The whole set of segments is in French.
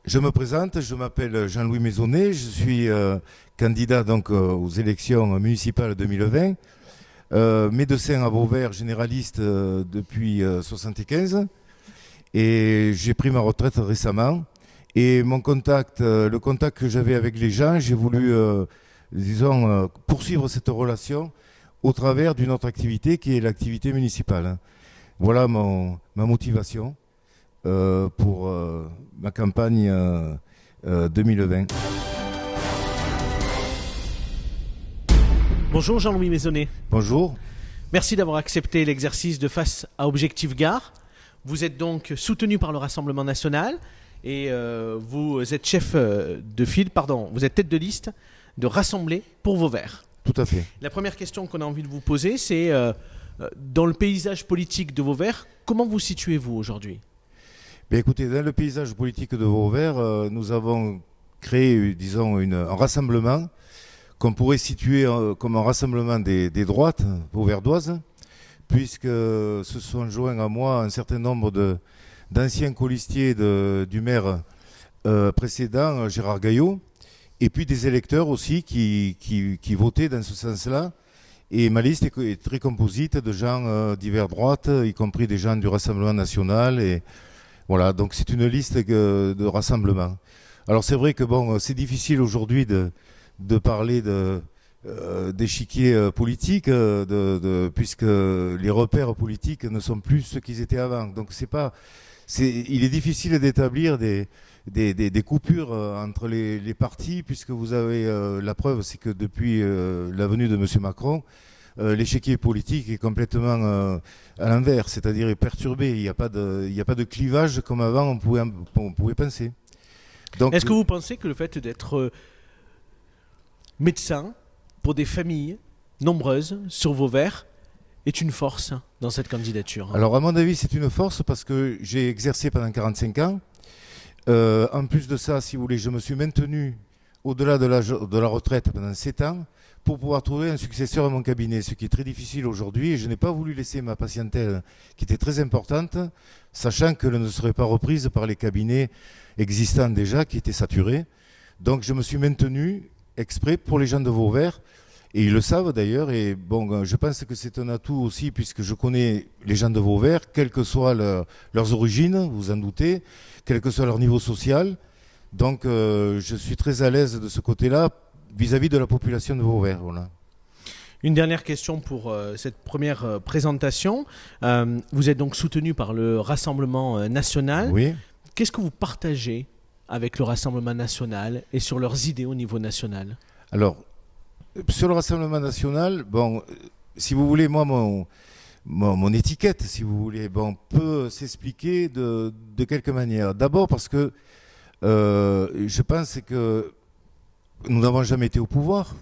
Je me présente, je m'appelle Jean-Louis Maisonnet, je suis candidat donc aux élections municipales 2020, médecin à Vauvert, généraliste depuis 75, et j'ai pris ma retraite récemment. Et mon contact, le contact que j'avais avec les gens, j'ai voulu, poursuivre cette relation au travers d'une autre activité qui est l'activité municipale. Voilà ma motivation pour ma campagne 2020. Bonjour Jean-Louis Maisonnet. Bonjour. Merci d'avoir accepté l'exercice de face à Objectif Gard. Vous êtes donc soutenu par le Rassemblement national et vous êtes vous êtes tête de liste de Rassembler pour Vauvert. Tout à fait. La première question qu'on a envie de vous poser, c'est dans le paysage politique de Vauvert, comment vous situez-vous aujourd'hui ? Bien, écoutez, dans le paysage politique de Vauvert, nous avons créé, disons, un rassemblement qu'on pourrait situer comme un rassemblement des droites vauverdoises, puisque se sont joints à moi un certain nombre d'anciens colistiers du maire précédent, Gérard Gaillot, et puis des électeurs aussi qui votaient dans ce sens-là. Et ma liste est très composite de gens divers droites, y compris des gens du Rassemblement national. Et voilà, donc c'est une liste de rassemblement. Alors c'est vrai que bon, c'est difficile aujourd'hui de parler d'échiquier politique, puisque les repères politiques ne sont plus ceux qu'ils étaient avant. Donc il est difficile d'établir des coupures entre les partis, puisque vous avez la preuve, c'est que depuis la venue de M. Macron, l'échiquier politique est complètement à l'envers, c'est-à-dire est perturbé. Il n'y a pas de clivage comme avant on pouvait penser. Donc, est-ce que vous pensez que le fait d'être médecin pour des familles nombreuses sur Vauvert est une force dans cette candidature ? Alors à mon avis, c'est une force parce que j'ai exercé pendant 45 ans. En plus de ça, si vous voulez, je me suis maintenu au-delà de la retraite pendant 7 ans pour pouvoir trouver un successeur à mon cabinet, ce qui est très difficile aujourd'hui. Et je n'ai pas voulu laisser ma patientèle, qui était très importante, sachant qu'elle ne serait pas reprise par les cabinets existants déjà, qui étaient saturés. Donc je me suis maintenu exprès pour les gens de Vauvert, et ils le savent d'ailleurs. Et bon, je pense que c'est un atout aussi, puisque je connais les gens de Vauvert, quelles que soient leurs origines, vous vous en doutez, quel que soit leur niveau social. Donc je suis très à l'aise de ce côté-là vis-à-vis de la population de Vauvert. Voilà. Une dernière question pour cette première présentation. Vous êtes donc soutenu par le Rassemblement national. Oui. Qu'est-ce que vous partagez avec le Rassemblement national et sur leurs idées au niveau national ? Alors, sur le Rassemblement national, bon, si vous voulez, moi, mon étiquette, si vous voulez, bon, peut s'expliquer de quelque manière. D'abord parce que je pense que nous n'avons jamais été au pouvoir.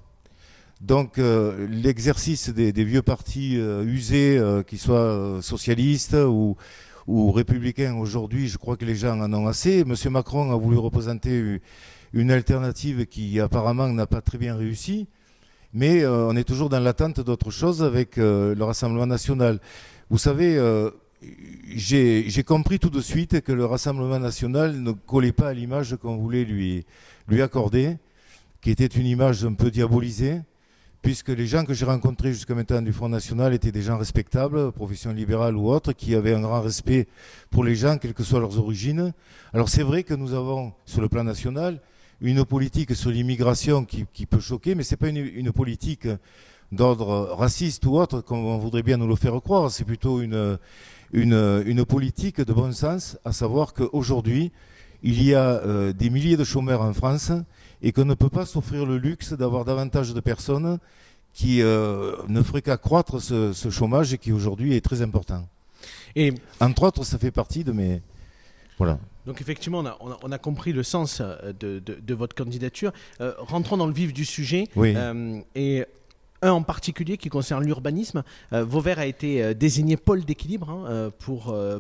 Donc l'exercice des vieux partis usés, qu'ils soient socialistes ou républicains aujourd'hui, je crois que les gens en ont assez. Monsieur Macron a voulu représenter une alternative qui apparemment n'a pas très bien réussi. Mais on est toujours dans l'attente d'autre chose avec le Rassemblement national. Vous savez, j'ai compris tout de suite que le Rassemblement national ne collait pas à l'image qu'on voulait lui accorder, qui était une image un peu diabolisée, puisque les gens que j'ai rencontrés jusqu'à maintenant du Front National étaient des gens respectables, profession libérale ou autres, qui avaient un grand respect pour les gens, quelles que soient leurs origines. Alors c'est vrai que nous avons, sur le plan national, une politique sur l'immigration qui peut choquer, mais ce n'est pas une politique d'ordre raciste ou autre, comme on voudrait bien nous le faire croire. C'est plutôt une politique de bon sens, à savoir qu'aujourd'hui, il y a des milliers de chômeurs en France et qu'on ne peut pas s'offrir le luxe d'avoir davantage de personnes qui ne feraient qu'accroître ce chômage et qui aujourd'hui est très important. Et entre autres, ça fait partie de mes... Voilà. Donc effectivement, on a compris le sens de votre candidature. Rentrons dans le vif du sujet. Oui. Et un en particulier qui concerne l'urbanisme. Vauvert a été désigné pôle d'équilibre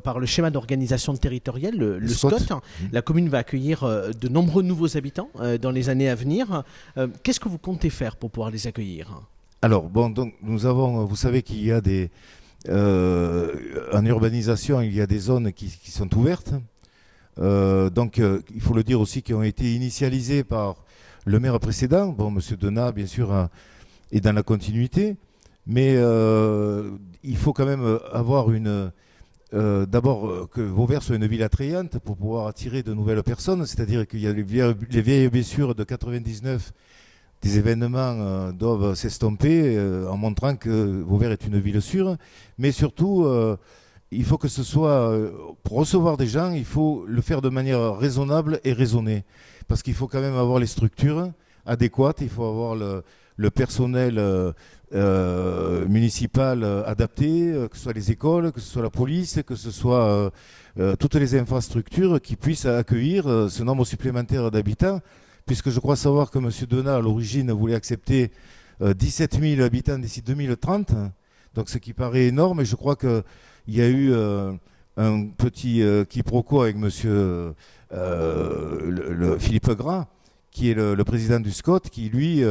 par le schéma d'organisation territoriale, le SCOT. La commune va accueillir de nombreux nouveaux habitants dans les années à venir. Qu'est-ce que vous comptez faire pour pouvoir les accueillir ? Alors, bon, donc nous avons, vous savez qu'il y a en urbanisation, il y a des zones qui sont ouvertes. Donc, il faut le dire aussi, qui ont été initialisés par le maire précédent. Bon, M. Denat, bien sûr, est dans la continuité, mais il faut quand même avoir d'abord que Vauvert soit une ville attrayante pour pouvoir attirer de nouvelles personnes, c'est-à-dire qu'il y a les vieilles blessures de 99, des événements doivent s'estomper en montrant que Vauvert est une ville sûre, mais surtout il faut que ce soit, pour recevoir des gens, il faut le faire de manière raisonnable et raisonnée. Parce qu'il faut quand même avoir les structures adéquates, il faut avoir le personnel municipal adapté, que ce soit les écoles, que ce soit la police, que ce soit toutes les infrastructures qui puissent accueillir ce nombre supplémentaire d'habitants. Puisque je crois savoir que M. Denat, à l'origine, voulait accepter 17 000 habitants d'ici 2030, donc ce qui paraît énorme, et je crois que il y a eu un petit quiproquo avec monsieur Philippe Gras, qui est le président du SCOT, qui lui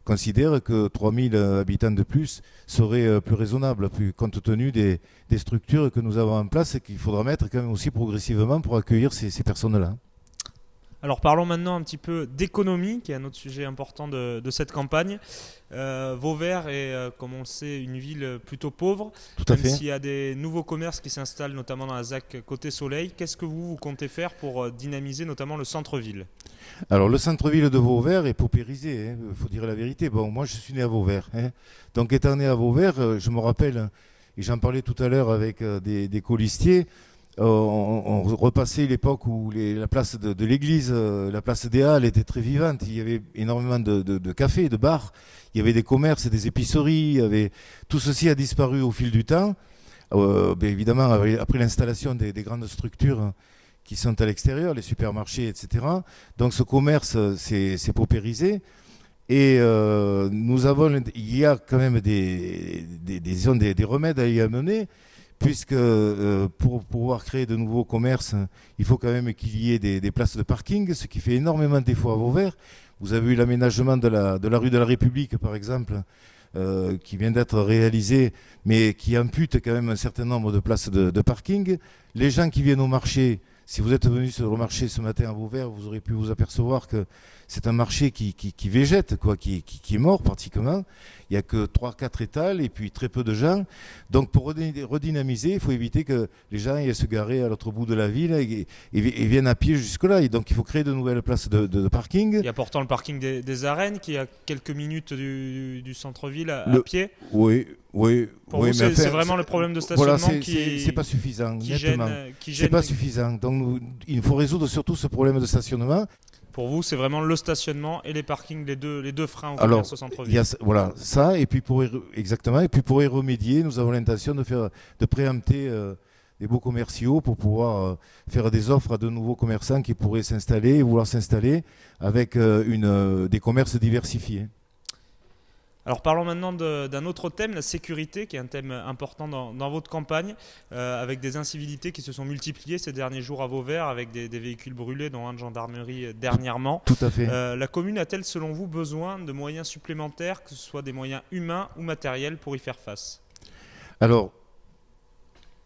considère que 3000 habitants de plus serait plus raisonnable, plus compte tenu des structures que nous avons en place et qu'il faudra mettre quand même aussi progressivement pour accueillir ces personnes-là. Alors parlons maintenant un petit peu d'économie, qui est un autre sujet important de cette campagne. Vauvert est, comme on le sait, une ville plutôt pauvre. Tout à fait. S'il y a des nouveaux commerces qui s'installent, notamment dans la ZAC Côté Soleil, qu'est-ce que vous comptez faire pour dynamiser notamment le centre-ville ? Alors le centre-ville de Vauvert est paupérisé, il faut dire la vérité. Bon, moi je suis né à Vauvert. Donc étant né à Vauvert, je me rappelle, et j'en parlais tout à l'heure avec des colistiers, on repassait l'époque où la place de l'église, la place des Halles était très vivante. Il y avait énormément de cafés, de bars. Il y avait des commerces, des épiceries. Tout ceci a disparu au fil du temps. Bien évidemment, après l'installation des grandes structures qui sont à l'extérieur, les supermarchés, etc. Donc ce commerce s'est paupérisé. Et il y a quand même des remèdes à y amener. Puisque pour pouvoir créer de nouveaux commerces, il faut quand même qu'il y ait des places de parking, ce qui fait énormément de défauts à Vauvert. Vous avez eu l'aménagement de la rue de la République, par exemple, qui vient d'être réalisé, mais qui ampute quand même un certain nombre de places de parking. Les gens qui viennent au marché, si vous êtes venu sur le marché ce matin à Vauvert, vous aurez pu vous apercevoir que c'est un marché qui végète, qui est mort pratiquement. Il n'y a que 3-4 étals et puis très peu de gens. Donc pour redynamiser, il faut éviter que les gens aillent se garer à l'autre bout de la ville et viennent à pied jusque-là. Et donc il faut créer de nouvelles places de parking. Il y a pourtant le parking des Arènes qui est à quelques minutes du centre-ville à pied. Oui. Pour vous, c'est vraiment le problème de stationnement c'est pas suffisant. Qui gêne. C'est pas suffisant. Donc il faut résoudre surtout ce problème de stationnement. Pour vous, c'est vraiment le stationnement et les parkings, les deux freins au commerce au centre-ville. Voilà, ça, et puis pour y remédier, nous avons l'intention de préempter des beaux commerciaux pour pouvoir faire des offres à de nouveaux commerçants qui pourraient s'installer et vouloir s'installer avec des commerces diversifiés. Alors parlons maintenant d'un autre thème, la sécurité, qui est un thème important dans votre campagne, avec des incivilités qui se sont multipliées ces derniers jours à Vauvert, avec des véhicules brûlés, dont un de gendarmerie dernièrement. Tout à fait. La commune a-t-elle, selon vous, besoin de moyens supplémentaires, que ce soit des moyens humains ou matériels, pour y faire face ? Alors,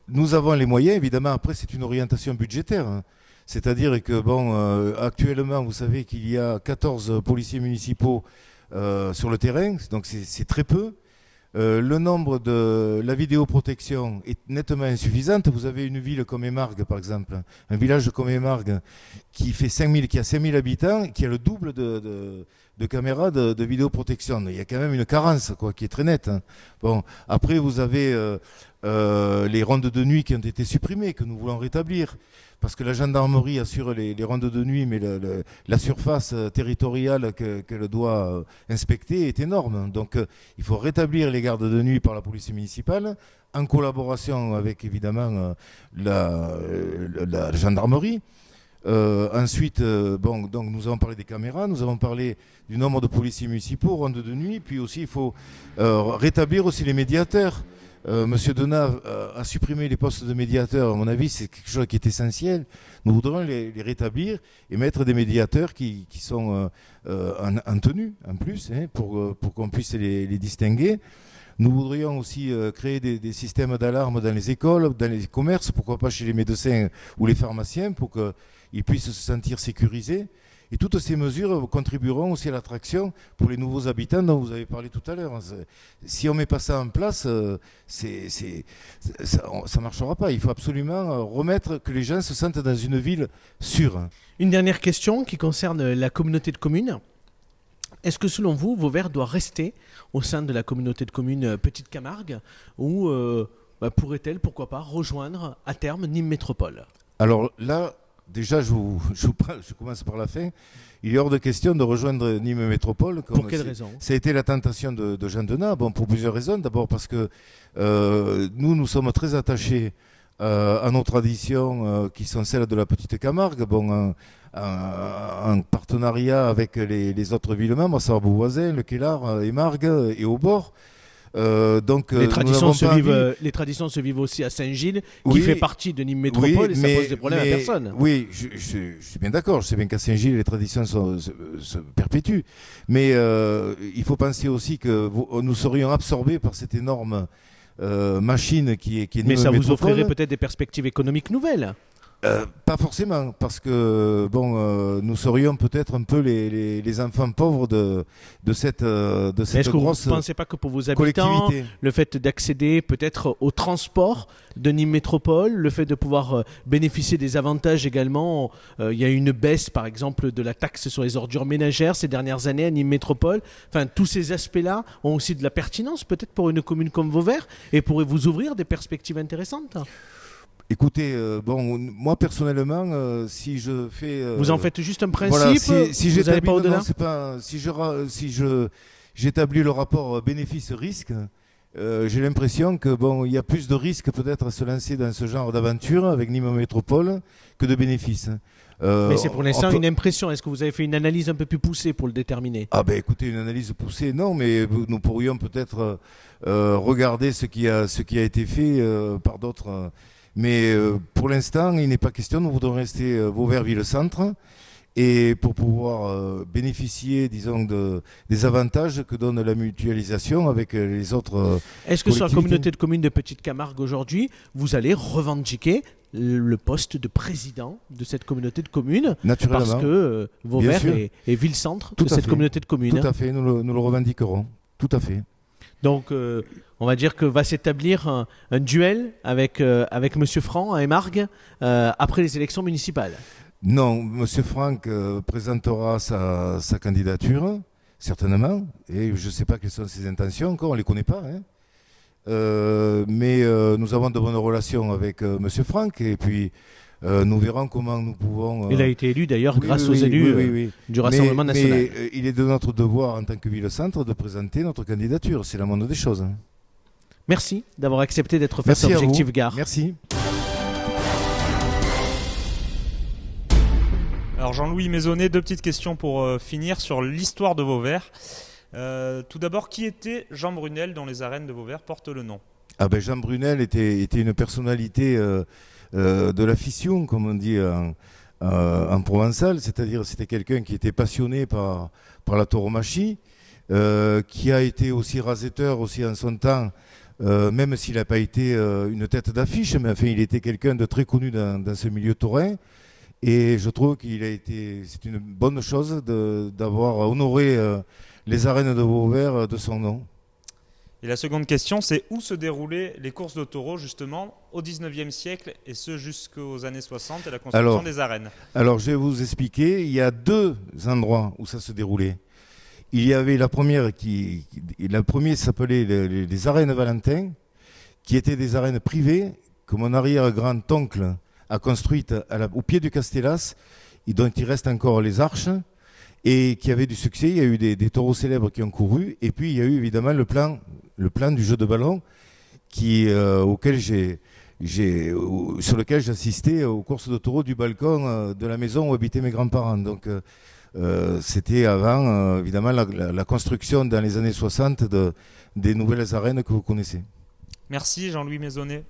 nous avons les moyens, évidemment, après c'est une orientation budgétaire. C'est-à-dire que, actuellement, vous savez qu'il y a 14 policiers municipaux sur le terrain, donc c'est très peu. Le nombre de la vidéoprotection est nettement insuffisante. Vous avez une ville comme Émargues, par exemple, un village comme Émargues qui a 5000 habitants, qui a le double de caméras de vidéoprotection. Il y a quand même une carence qui est très nette. Bon, après, vous avez les rondes de nuit qui ont été supprimées, que nous voulons rétablir. Parce que la gendarmerie assure les rondes de nuit, mais la surface territoriale qu'elle doit inspecter est énorme. Donc il faut rétablir les gardes de nuit par la police municipale, en collaboration avec évidemment la gendarmerie. Ensuite, donc nous avons parlé des caméras, nous avons parlé du nombre de policiers municipaux, rondes de nuit, puis aussi il faut rétablir aussi les médiateurs. Monsieur Denat a supprimé les postes de médiateurs. À mon avis, c'est quelque chose qui est essentiel. Nous voudrons les rétablir et mettre des médiateurs qui sont en tenue, en plus, pour qu'on puisse les distinguer. Nous voudrions aussi créer des systèmes d'alarme dans les écoles, dans les commerces, pourquoi pas chez les médecins ou les pharmaciens, pour qu'il ils puissent se sentir sécurisés. Et toutes ces mesures contribueront aussi à l'attraction pour les nouveaux habitants dont vous avez parlé tout à l'heure. Si on ne met pas ça en place, ça ne marchera pas. Il faut absolument remettre que les gens se sentent dans une ville sûre. Une dernière question qui concerne la communauté de communes. Est-ce que selon vous, Vauvert doit rester au sein de la communauté de communes Petite Camargue ou pourrait-elle, pourquoi pas, rejoindre à terme Nîmes Métropole? Alors là, déjà, je commence par la fin. Il est hors de question de rejoindre Nîmes Métropole. Pour quelle raison? Ça a été la tentation de Jean Denat. Bon, pour plusieurs raisons. D'abord parce que nous sommes très attachés à nos traditions qui sont celles de la Petite Camargue. Bon, en partenariat avec les autres villes membres, à savoir Beauvoisin, Le Queslart, Émargues et Aubord. Donc, les traditions se vivent aussi à Saint-Gilles, qui fait partie de Nîmes Métropole, et ça pose des problèmes à personne. Oui, je suis bien d'accord. Je sais bien qu'à Saint-Gilles, les traditions se perpétuent. Mais il faut penser aussi que nous serions absorbés par cette énorme machine qui est Nîmes Métropole. Mais ça vous offrirait peut-être des perspectives économiques nouvelles. Pas forcément, parce que nous serions peut-être un peu les enfants pauvres de cette grosse Est-ce que vous ne pensez pas que pour vos habitants, le fait d'accéder peut-être au transport de Nîmes Métropole, le fait de pouvoir bénéficier des avantages également, il y a une baisse par exemple de la taxe sur les ordures ménagères ces dernières années à Nîmes Métropole, enfin tous ces aspects-là ont aussi de la pertinence peut-être pour une commune comme Vauvert et pourraient vous ouvrir des perspectives intéressantes? Écoutez, moi personnellement, si je fais... vous en faites juste un principe, voilà, si vous n'allez pas au-delà? Si j'établis le rapport bénéfice-risque, j'ai l'impression que il y a plus de risques peut-être à se lancer dans ce genre d'aventure avec Nîmes Métropole que de bénéfices. Mais c'est pour l'instant une impression. Est-ce que vous avez fait une analyse un peu plus poussée pour le déterminer? Écoutez, une analyse poussée, non, mais nous pourrions peut-être regarder ce qui a été fait par d'autres... Mais pour l'instant, il n'est pas question, nous voudrons rester Vauvert-Ville-Centre et pour pouvoir bénéficier, disons, des avantages que donne la mutualisation avec les autres Est-ce que sur la communauté de communes de Petite Camargue aujourd'hui, vous allez revendiquer le poste de président de cette communauté de communes? Naturellement. Parce que Vauvert est ville-centre de cette communauté de communes. Tout à fait, nous le revendiquerons. Tout à fait. Donc, on va dire que va s'établir un duel avec M. Franck à Émargues après les élections municipales. Non, M. Franck présentera sa candidature, certainement. Et je ne sais pas quelles sont ses intentions encore, on ne les connaît pas. Mais nous avons de bonnes relations avec M. Franck. Et puis, nous verrons comment nous pouvons... Il a été élu d'ailleurs grâce aux élus du Rassemblement national. Mais il est de notre devoir en tant que ville-centre de présenter notre candidature. C'est la moindre des choses. Merci d'avoir accepté d'être face à Objectif Gare. Merci. Alors Jean-Louis Maisonnet, deux petites questions pour finir sur l'histoire de Vauvert. Tout d'abord, qui était Jean Brunel dont les arènes de Vauvert portent le nom? Jean Brunel était une personnalité... de la fission, comme on dit en provençal, c'est-à-dire c'était quelqu'un qui était passionné par la tauromachie, qui a été aussi rasetteur aussi en son temps, même s'il n'a pas été une tête d'affiche, mais enfin il était quelqu'un de très connu dans ce milieu taurin. Et je trouve c'est une bonne chose d'avoir honoré les arènes de Vauvert de son nom. Et la seconde question, c'est où se déroulaient les courses de taureaux justement au 19e siècle et ce jusqu'aux années 60 et la construction des arènes? Alors je vais vous expliquer, il y a deux endroits où ça se déroulait. Il y avait la première s'appelait les arènes Valentin, qui étaient des arènes privées que mon arrière-grand-oncle a construites au pied du Castellas, et dont il reste encore les arches, et qui avait du succès. Il y a eu des taureaux célèbres qui ont couru, et puis il y a eu évidemment le plan du jeu de ballon sur lequel j'assistais aux courses de taureaux du balcon de la maison où habitaient mes grands-parents. Donc c'était avant évidemment la construction dans les années 60 des nouvelles arènes que vous connaissez. Merci Jean-Louis Maisonnet.